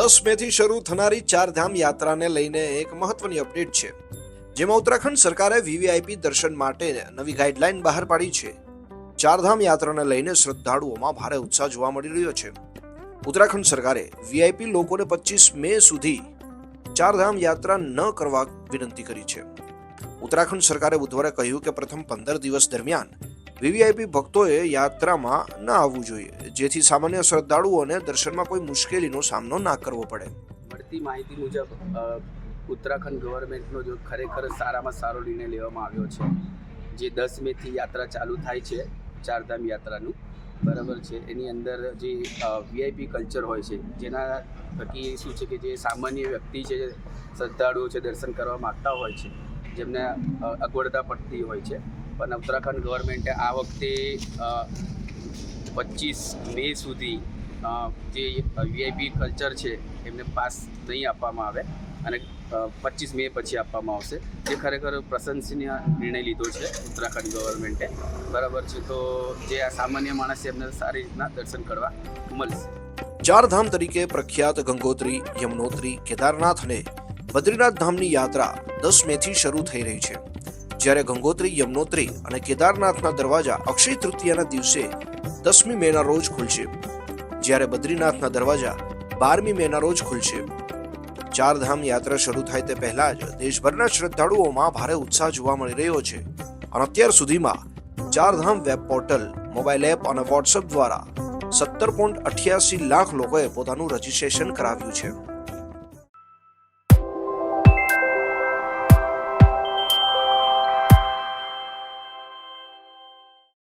10 મેથી શરૂ થનારી ચારધામ યાત્રાને લઈને એક મહત્વની અપડેટ છે, જેમાં ઉત્તરાખંડ સરકારે વીવીઆઈપી દર્શન માટે નવી ગાઈડલાઈન બહાર પાડી છે. ચારધામ યાત્રાને લઈને શ્રદ્ધાળુઓમાં ભારે ઉત્સાહ જોવા મળી રહ્યો છે. ઉત્તરાખંડ સરકારે વીઆઈપી લોકોને 25 મે સુધી ચારધામ યાત્રા ન કરવા વિનંતી કરી છે. ઉત્તરાખંડ સરકારે બુધવારે કહ્યું કે પ્રથમ 15 દિવસ દરમિયાન વીવીઆઈપી ભક્તોએ યાત્રામાં ન આવવું જોઈએ, જેથી સામાન્ય શ્રદ્ધાળુઓને દર્શનમાં કોઈ મુશ્કેલીનો સામનો ના કરવો પડે. મળતી માહિતી મુજબ ઉત્તરાખંડ ગવર્મેન્ટનો જો ખરેખર સારામાં સારો નિર્ણય લેવામાં આવ્યો છે. જે 10 મેથી યાત્રા ચાલુ થાય છે, ચારધામ યાત્રાનું, બરાબર છે. એની અંદર જે વીઆઈપી કલ્ચર હોય છે, જેના થકી શું છે કે જે સામાન્ય વ્યક્તિ છે, શ્રદ્ધાળુઓ છે, દર્શન કરવા માગતા હોય છે, જેમને અગવડતા પડતી હોય છે, પણ ઉત્તરાખંડ ગવર્મેન્ટે આ વખતે 25 મે સુધી જે વીઆઈપી કલ્ચર છે એમને પાસ નહીં આપવામાં આવે અને 25 મે પછી આપવામાં આવશે. જે ખરેખર પ્રશંસનીય નિર્ણય લીધો છે ઉત્તરાખંડ ગવર્મેન્ટે, બરાબર છે. તો જે આ સામાન્ય માણસ છે એમને સારી રીતના દર્શન કરવા મળશે. ચારધામ તરીકે પ્રખ્યાત ગંગોત્રી, યમનોત્રી, કેદારનાથ અને બદ્રીનાથ ધામની યાત્રા 10 મેથી શરૂ થઈ રહી છે. જ્યારે ગંગોત્રી, યમનોત્રી અને કેદારનાથના દરવાજા અક્ષય તૃતીયાના દિવસે 10મી મેના રોજ ખુલશે, જ્યારે બદ્રીનાથના દરવાજા 12મી મેના રોજ ખુલશે. ચારધામ યાત્રા શરૂ થાય તે પહેલા જ દેશભરના શ્રદ્ધાળુઓમાં ભારે ઉત્સાહ જોવા મળી રહ્યો છે અને અત્યાર સુધીમાં Chardham web portal, mobile app અને વોટ્સએપ દ્વારા 17.88 લાખ લોકોએ પોતાનું રજીસ્ટ્રેશન કરાવ્યું છે.